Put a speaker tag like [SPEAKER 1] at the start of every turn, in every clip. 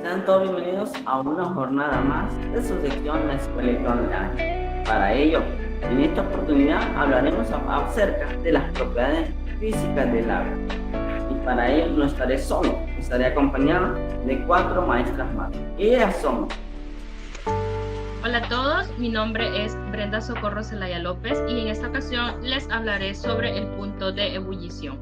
[SPEAKER 1] Sean todos bienvenidos a una jornada más de su sección La Escuelita Online. Para ello, en esta oportunidad hablaremos acerca de las propiedades físicas del agua. Y para ello no estaré solo, estaré acompañado de 4 maestras más. Ellas son...
[SPEAKER 2] Hola a todos, mi nombre es Brenda Socorro Zelaya López y en esta ocasión les hablaré sobre el punto de ebullición.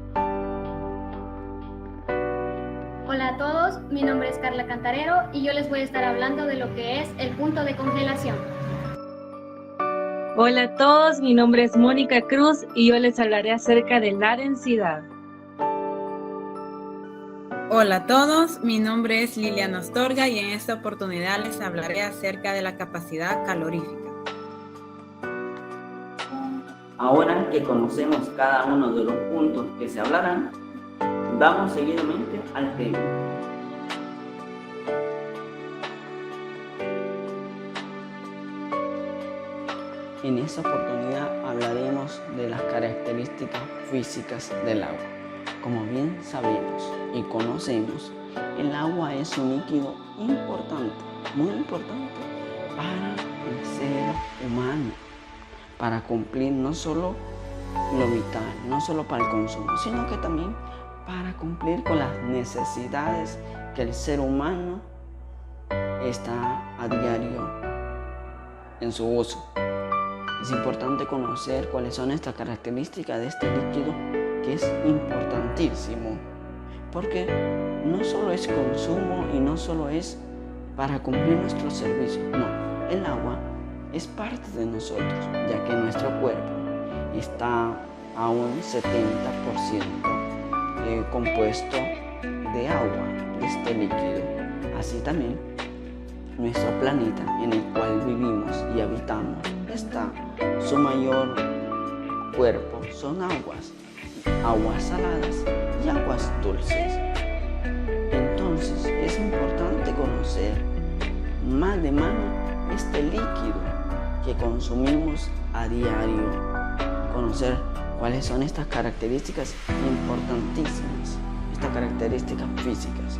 [SPEAKER 3] Hola a todos, mi nombre es Carla Cantarero y yo les voy a estar hablando de lo que es el punto de congelación.
[SPEAKER 4] Hola a todos, mi nombre es Mónica Cruz y yo les hablaré acerca de la densidad.
[SPEAKER 5] Hola a todos, mi nombre es Liliana Astorga y en esta oportunidad les hablaré acerca de la capacidad calorífica.
[SPEAKER 1] Ahora que conocemos cada uno de los puntos que se hablarán, vamos seguidamente al tema. En esta oportunidad hablaremos de las características físicas del agua. Como bien sabemos y conocemos, el agua es un líquido importante, muy importante para el ser humano, para cumplir no solo lo vital, no solo para el consumo, sino que también para cumplir con las necesidades que el ser humano está a diario en su uso. Es importante conocer cuáles son estas características de este líquido que es importantísimo, porque no solo es consumo y no solo es para cumplir nuestros servicios, no, el agua es parte de nosotros, ya que nuestro cuerpo está a un 70% compuesto de agua, de este líquido. Así también nuestro planeta en el cual vivimos y habitamos está su mayor cuerpo son aguas saladas y aguas dulces. Entonces es importante conocer más de mano este líquido que consumimos a diario, conocer cuáles son estas características importantísimas, estas características físicas.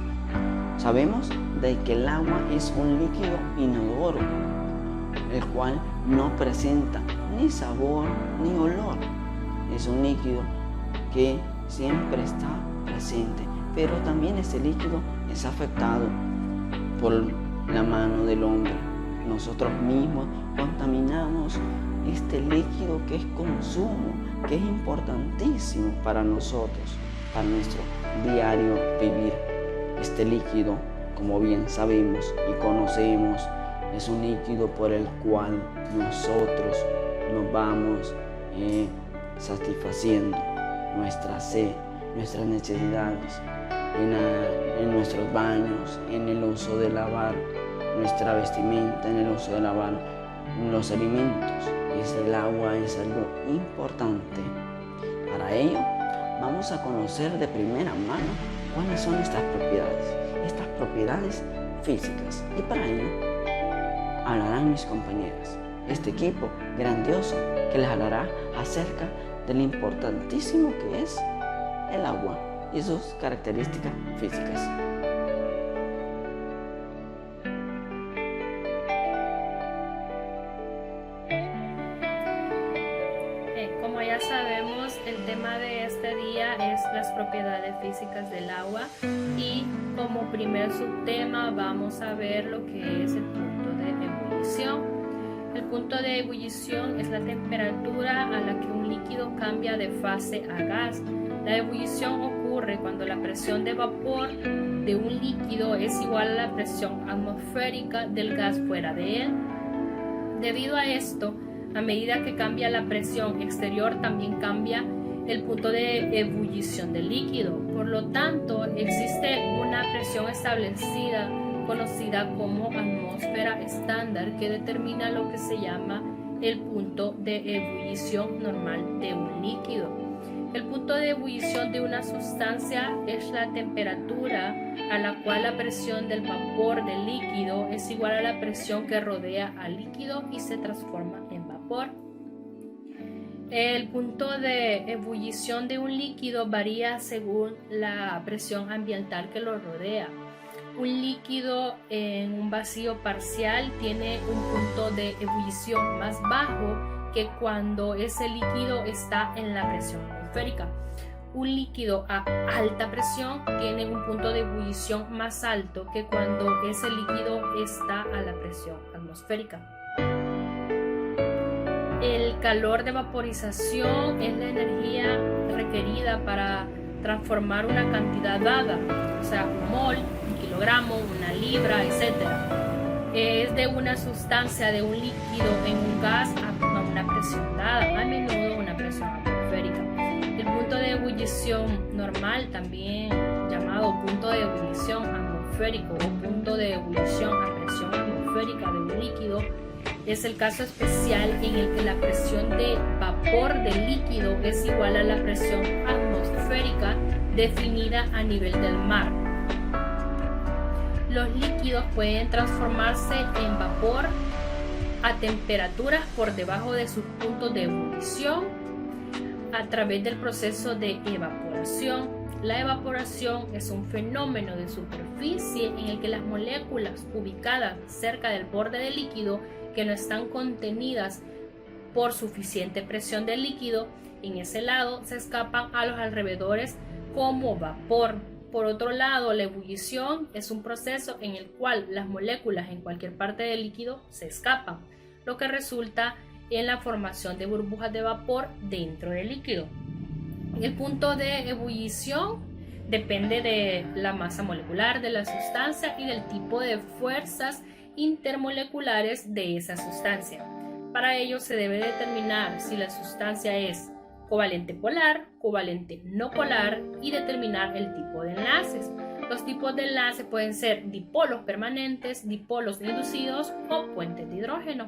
[SPEAKER 1] Sabemos de que el agua es un líquido inodoro, el cual no presenta ni sabor ni olor. Es un líquido que siempre está presente, pero también este líquido es afectado por la mano del hombre. Nosotros mismos contaminamos este líquido que es consumo, que es importantísimo para nosotros, para nuestro diario vivir. Este líquido, como bien sabemos y conocemos, es un líquido por el cual nosotros nos vamos satisfaciendo nuestra sed, nuestras necesidades en nuestros baños, en el uso de lavar nuestra vestimenta, en el uso de lavar los alimentos. El agua es algo importante. Para ello, vamos a conocer de primera mano cuáles son estas propiedades físicas. Y para ello, hablarán mis compañeras, este equipo grandioso que les hablará acerca de lo importantísimo que es el agua y sus características físicas.
[SPEAKER 2] Como ya sabemos, el tema de este día es las propiedades físicas del agua y como primer subtema vamos a ver lo que es el punto de ebullición. El punto de ebullición es la temperatura a la que un líquido cambia de fase a gas. La ebullición ocurre cuando la presión de vapor de un líquido es igual a la presión atmosférica del gas fuera de él. Debido a esto, a medida que cambia la presión exterior, también cambia el punto de ebullición del líquido. Por lo tanto, existe una presión establecida conocida como atmósfera estándar que determina lo que se llama el punto de ebullición normal de un líquido. El punto de ebullición de una sustancia es la temperatura a la cual la presión del vapor del líquido es igual a la presión que rodea al líquido y se transforma en vapor. El punto de ebullición de un líquido varía según la presión ambiental que lo rodea. Un líquido en un vacío parcial tiene un punto de ebullición más bajo que cuando ese líquido está en la presión atmosférica. Un líquido a alta presión tiene un punto de ebullición más alto que cuando ese líquido está a la presión atmosférica. El calor de vaporización es la energía requerida para transformar una cantidad dada, o sea, un mol, un kilogramo, una libra, etc. Es de una sustancia, de un líquido en un gas a una presión dada, a menudo una presión atmosférica. El punto de ebullición normal, también llamado punto de ebullición atmosférico o punto de ebullición a presión atmosférica de un líquido, es el caso especial en el que la presión de vapor del líquido es igual a la presión atmosférica definida a nivel del mar. Los líquidos pueden transformarse en vapor a temperaturas por debajo de sus puntos de ebullición a través del proceso de evaporación. La evaporación es un fenómeno de superficie en el que las moléculas ubicadas cerca del borde del líquido que no están contenidas por suficiente presión del líquido en ese lado se escapan a los alrededores como vapor. Por otro lado, la ebullición es un proceso en el cual las moléculas en cualquier parte del líquido se escapan, lo que resulta en la formación de burbujas de vapor dentro del líquido. El punto de ebullición depende de la masa molecular de la sustancia y del tipo de fuerzas intermoleculares de esa sustancia. Para ello se debe determinar si la sustancia es covalente polar, covalente no polar y determinar el tipo de enlaces. Los tipos de enlace pueden ser dipolos permanentes, dipolos inducidos o puentes de hidrógeno.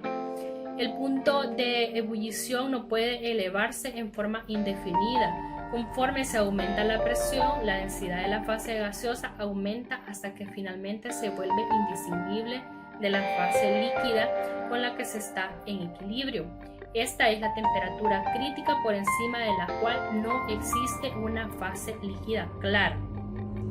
[SPEAKER 2] El punto de ebullición no puede elevarse en forma indefinida. Conforme se aumenta la presión, la densidad de la fase gaseosa aumenta hasta que finalmente se vuelve indistinguible de la fase líquida con la que se está en equilibrio. Esta es la temperatura crítica por encima de la cual no existe una fase líquida clara.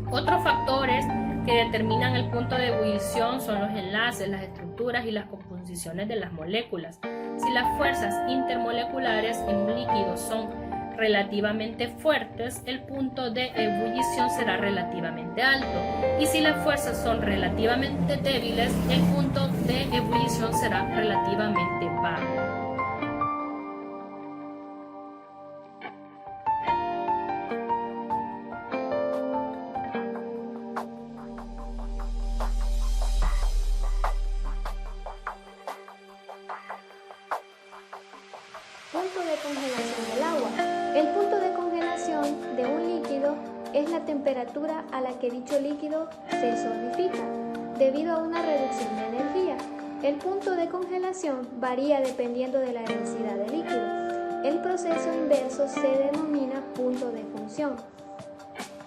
[SPEAKER 2] Otros factores que determinan el punto de ebullición son los enlaces, las estructuras y las composiciones de las moléculas. Si las fuerzas intermoleculares en un líquido son relativamente fuertes, el punto de ebullición será relativamente alto, y si las fuerzas son relativamente débiles, el punto de ebullición será relativamente bajo.
[SPEAKER 3] Punto de congelación del agua. El punto de congelación de un líquido es la temperatura a la que dicho líquido se solidifica debido a una reducción de energía. El punto de congelación varía dependiendo de la densidad del líquido. El proceso inverso se denomina punto de función.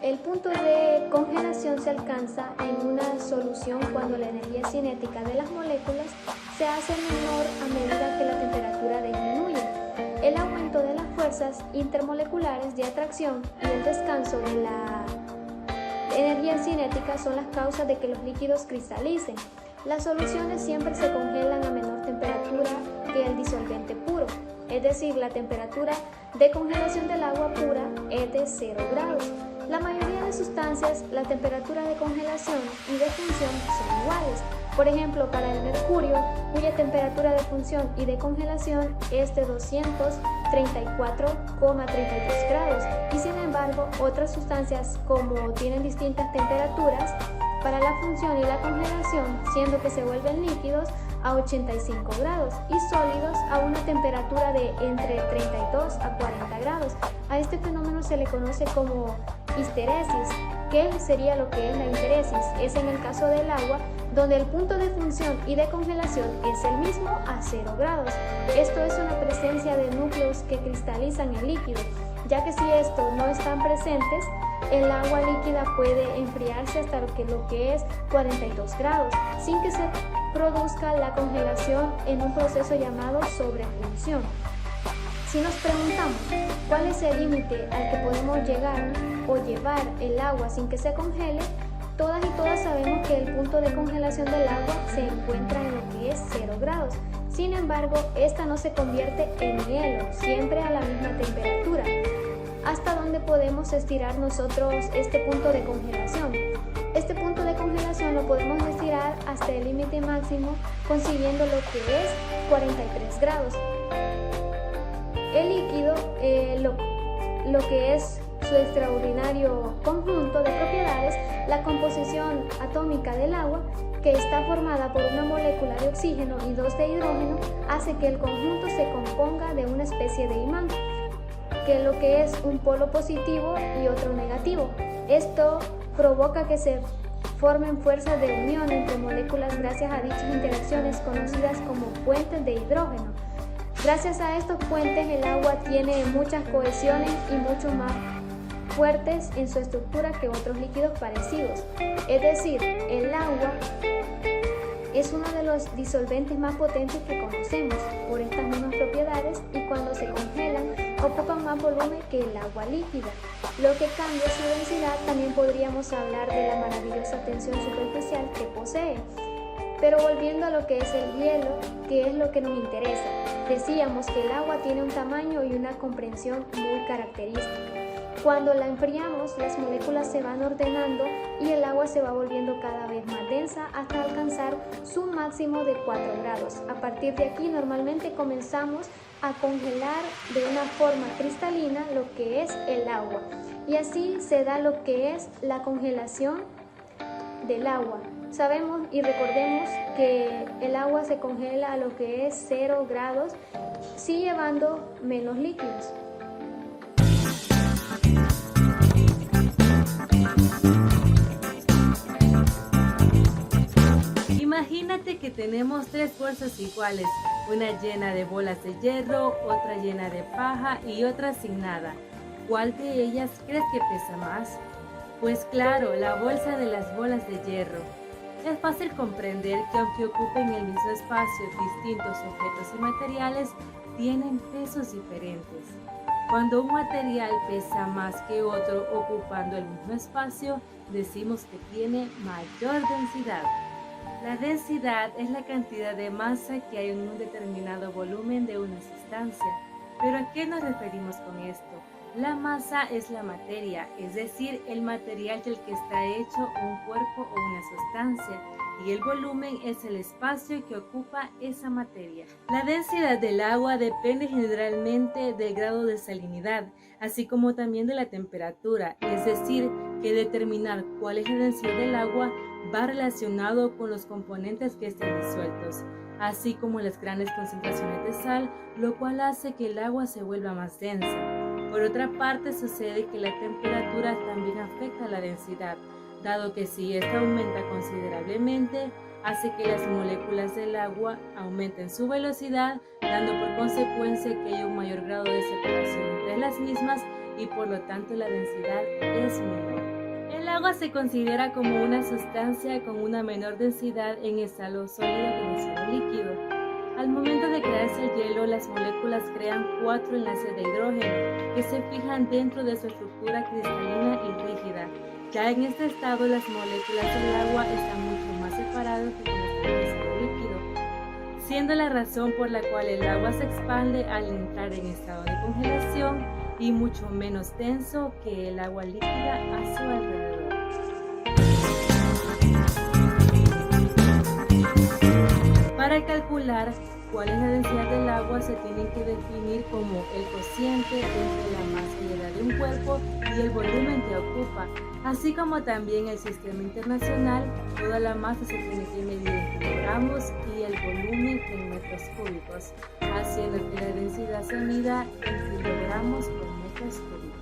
[SPEAKER 3] El punto de congelación se alcanza en una solución cuando la energía cinética de las moléculas se hace menor a medida que la temperatura disminuye. El aumento de las fuerzas intermoleculares de atracción y el descanso de la energía cinética son las causas de que los líquidos cristalicen. Las soluciones siempre se congelan a menor temperatura que el disolvente puro, es decir, la temperatura de congelación del agua pura es de 0 grados. La mayoría de sustancias, la temperatura de congelación y de función son iguales. Por ejemplo, para el mercurio, cuya temperatura de función y de congelación es de 234,32 grados, y sin embargo, otras sustancias como tienen distintas temperaturas para la función y la congelación, siendo que se vuelven líquidos a 85 grados y sólidos a una temperatura de entre 32 a 40 grados. A este fenómeno se le conoce como histeresis. ¿Qué sería lo que es la histeresis? Es en el caso del agua, donde el punto de función y de congelación es el mismo a 0 grados. Esto es una presencia de núcleos que cristalizan el líquido, ya que si estos no están presentes, el agua líquida puede enfriarse hasta lo que es 42 grados, sin que se produzca la congelación en un proceso llamado sobrefunción. Si nos preguntamos cuál es el límite al que podemos llegar o llevar el agua sin que se congele, Todas y todas sabemos que el punto de congelación del agua se encuentra en lo que es 0 grados. Sin embargo, esta no se convierte en hielo, siempre a la misma temperatura. ¿Hasta dónde podemos estirar nosotros este punto de congelación? Este punto de congelación lo podemos estirar hasta el límite máximo, consiguiendo lo que es 43 grados. El líquido, lo que es su extraordinario conjunto de propiedades, la composición atómica del agua, que está formada por una molécula de oxígeno y 2 de hidrógeno, hace que el conjunto se componga de una especie de imán, que es lo que es un polo positivo y otro negativo. Esto provoca que se formen fuerzas de unión entre moléculas gracias a dichas interacciones conocidas como puentes de hidrógeno. Gracias a estos puentes el agua tiene muchas cohesiones y mucho más fuertes en su estructura que otros líquidos parecidos. Es decir, el agua es uno de los disolventes más potentes que conocemos por estas mismas propiedades, y cuando se congelan ocupan más volumen que el agua líquida, lo que cambia su densidad. También podríamos hablar de la maravillosa tensión superficial que posee. Pero volviendo a lo que es el hielo, que es lo que nos interesa, decíamos que el agua tiene un tamaño y una comprensión muy característica. Cuando la enfriamos, las moléculas se van ordenando y el agua se va volviendo cada vez más densa hasta alcanzar su máximo de 4 grados. A partir de aquí normalmente comenzamos a congelar de una forma cristalina lo que es el agua, y así se da lo que es la congelación del agua. Sabemos y recordemos que el agua se congela a lo que es 0 grados, sí llevando menos líquidos.
[SPEAKER 6] Imagínate que tenemos 3 bolsas iguales, una llena de bolas de hierro, otra llena de paja y otra sin nada. ¿Cuál de ellas crees que pesa más? Pues claro, la bolsa de las bolas de hierro. Es fácil comprender que aunque ocupen el mismo espacio, distintos objetos y materiales tienen pesos diferentes. Cuando un material pesa más que otro ocupando el mismo espacio, decimos que tiene mayor densidad. La densidad es la cantidad de masa que hay en un determinado volumen de una sustancia. ¿Pero a qué nos referimos con esto? La masa es la materia, es decir, el material del que está hecho un cuerpo o una sustancia, y el volumen es el espacio que ocupa esa materia. La densidad del agua depende generalmente del grado de salinidad, así como también de la temperatura, es decir, que determinar cuál es la densidad del agua va relacionado con los componentes que estén disueltos, así como las grandes concentraciones de sal, lo cual hace que el agua se vuelva más densa. Por otra parte, sucede que la temperatura también afecta la densidad, dado que si esta aumenta considerablemente, hace que las moléculas del agua aumenten su velocidad, dando por consecuencia que haya un mayor grado de separación entre las mismas y por lo tanto la densidad es menor. El agua se considera como una sustancia con una menor densidad en estado sólido que en estado líquido. Al momento de crearse el hielo, las moléculas crean 4 enlaces de hidrógeno que se fijan dentro de su estructura cristalina y rígida. Ya en este estado, las moléculas del agua están mucho más separadas que cuando están en estado líquido, siendo la razón por la cual el agua se expande al entrar en estado de congelación y mucho menos denso que el agua líquida a su alrededor. Para calcular cuál es la densidad del agua se tiene que definir como el cociente entre la masa y edad de un cuerpo y el volumen que ocupa, así como también el sistema internacional. Toda la masa se tiene que medir en kilogramos y el volumen en metros cúbicos, haciendo que la densidad se mida en kilogramos por metros cúbicos.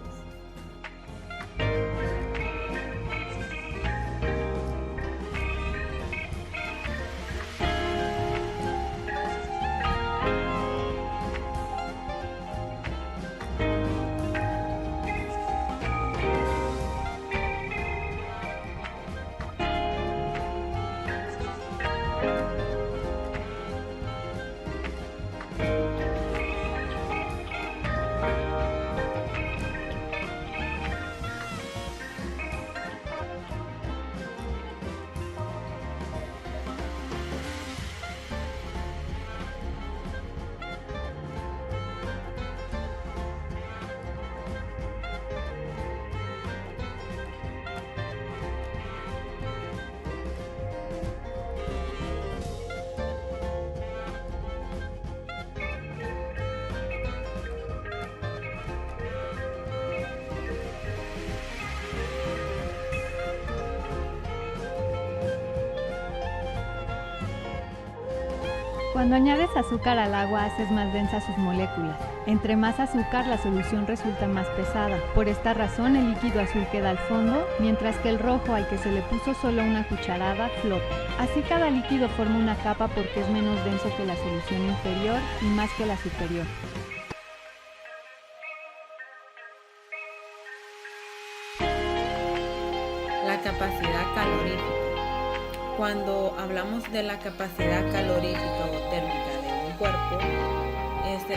[SPEAKER 7] Cuando añades azúcar al agua haces más densas sus moléculas. Entre más azúcar la solución resulta más pesada. Por esta razón el líquido azul queda al fondo, mientras que el rojo al que se le puso solo una cucharada flota. Así cada líquido forma una capa porque es menos denso que la solución inferior y más que la superior.
[SPEAKER 5] La capacidad calorífica. Cuando hablamos de la capacidad calorífica o térmica de un cuerpo,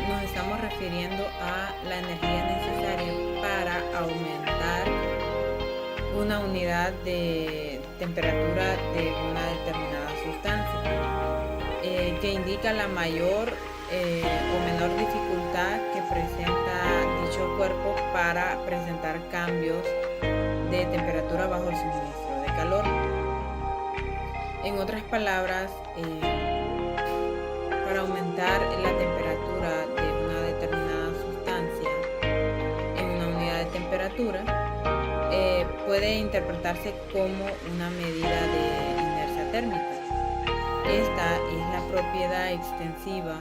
[SPEAKER 5] nos estamos refiriendo a la energía necesaria para aumentar una unidad de temperatura de una determinada sustancia, que indica la mayor o menor dificultad que presenta dicho cuerpo para presentar cambios de temperatura bajo el suministro de calor. En otras palabras, para aumentar la temperatura de una determinada sustancia en una unidad de temperatura, puede interpretarse como una medida de inercia térmica. Esta es la propiedad extensiva,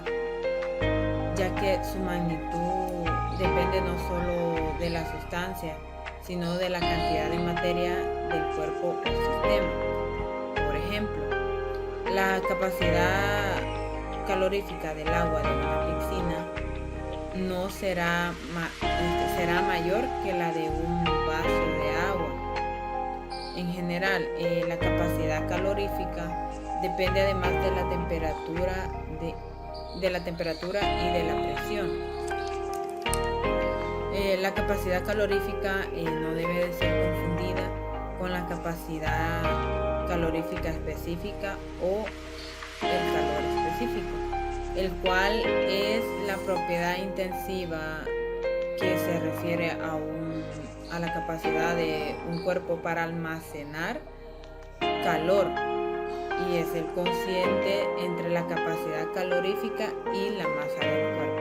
[SPEAKER 5] ya que su magnitud depende no solo de la sustancia, sino de la cantidad de materia del cuerpo o sistema. Por ejemplo, la capacidad calorífica del agua de una piscina no será mayor que la de un vaso de agua. En general, la capacidad calorífica depende además de la temperatura y de la presión. La capacidad calorífica no debe de ser confundida con la capacidad calorífica específica o el calor específico, el cual es la propiedad intensiva que se refiere a la capacidad de un cuerpo para almacenar calor, y es el cociente entre la capacidad calorífica y la masa del cuerpo.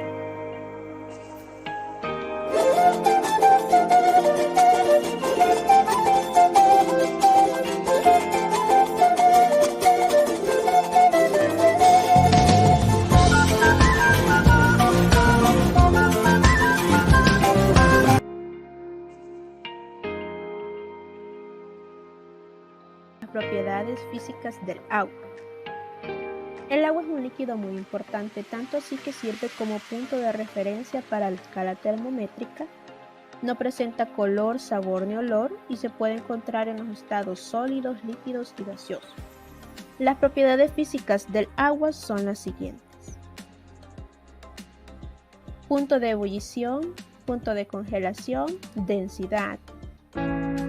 [SPEAKER 8] Propiedades físicas del agua. El agua es un líquido muy importante, tanto así que sirve como punto de referencia para la escala termométrica. No presenta color, sabor ni olor y se puede encontrar en los estados sólidos, líquidos y gaseosos. Las propiedades físicas del agua son las siguientes: punto de ebullición, punto de congelación, densidad,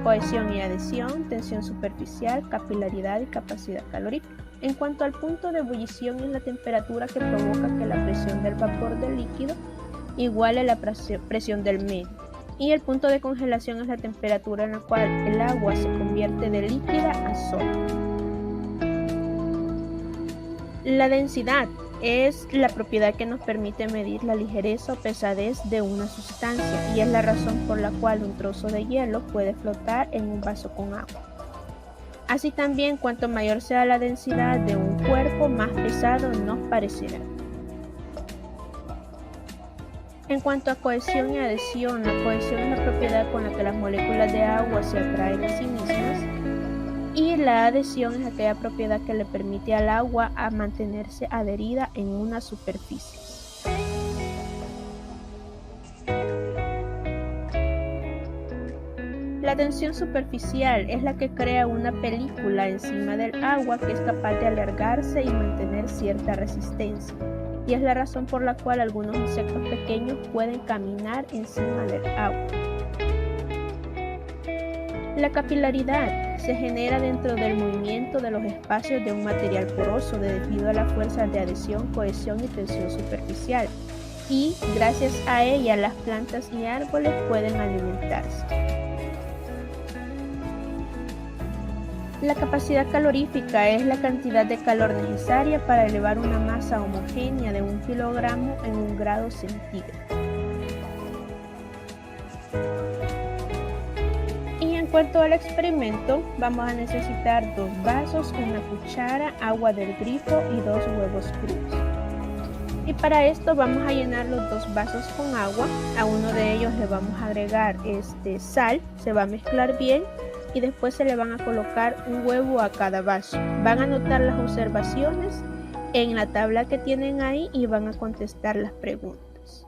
[SPEAKER 8] cohesión y adhesión, tensión superficial, capilaridad y capacidad calorífica. En cuanto al punto de ebullición, es la temperatura que provoca que la presión del vapor del líquido iguale la presión del medio. Y el punto de congelación es la temperatura en la cual el agua se convierte de líquida a sólida. La densidad es la propiedad que nos permite medir la ligereza o pesadez de una sustancia y es la razón por la cual un trozo de hielo puede flotar en un vaso con agua. Así también, cuanto mayor sea la densidad de un cuerpo, más pesado nos parecerá. En cuanto a cohesión y adhesión, la cohesión es la propiedad con la que las moléculas de agua se atraen a sí mismas, y la adhesión es aquella propiedad que le permite al agua a mantenerse adherida en una superficie. La tensión superficial es la que crea una película encima del agua que es capaz de alargarse y mantener cierta resistencia, y es la razón por la cual algunos insectos pequeños pueden caminar encima del agua. La capilaridad se genera dentro del movimiento de los espacios de un material poroso debido a las fuerzas de adhesión, cohesión y tensión superficial, y gracias a ella las plantas y árboles pueden alimentarse. La capacidad calorífica es la cantidad de calor necesaria para elevar una masa homogénea de 1 kilogramo en 1 grado centígrado. Y en cuanto al experimento, vamos a necesitar 2 vasos, una cuchara, agua del grifo y 2 huevos crudos. Y para esto vamos a llenar los 2 vasos con agua. A uno de ellos le vamos a agregar sal, se va a mezclar bien y después se le van a colocar un huevo a cada vaso. Van a anotar las observaciones en la tabla que tienen ahí y van a contestar las preguntas.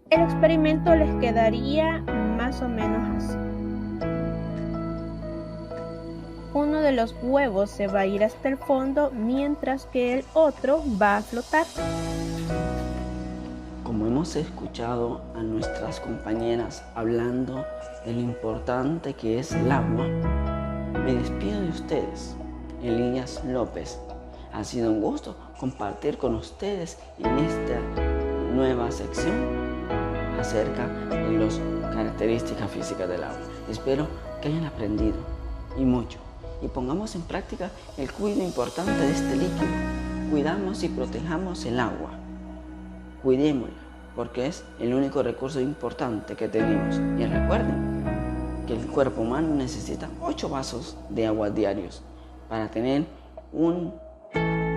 [SPEAKER 8] El experimento les quedaría más o menos así. Uno de los huevos se va a ir hasta el fondo, mientras que el otro va a flotar.
[SPEAKER 1] Como hemos escuchado a nuestras compañeras hablando de lo importante que es el agua, me despido de ustedes, Elías López. Ha sido un gusto compartir con ustedes en esta nueva sección acerca de las características físicas del agua. Espero que hayan aprendido y mucho. Y pongamos en práctica el cuidado importante de este líquido. Cuidamos y protejamos el agua. Cuidémosla, porque es el único recurso importante que tenemos. Y recuerden que el cuerpo humano necesita 8 vasos de agua diarios para tener un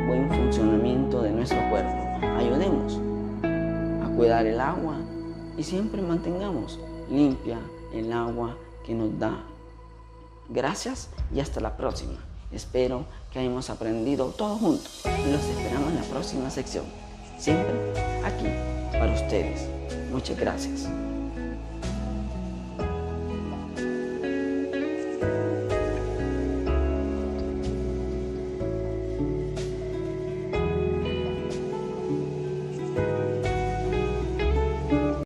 [SPEAKER 1] buen funcionamiento de nuestro cuerpo. Ayudemos a cuidar el agua y siempre mantengamos limpia el agua que nos da. Gracias y hasta la próxima. Espero que hayamos aprendido todos juntos y los esperamos en la próxima sección. Siempre aquí para ustedes. Muchas gracias.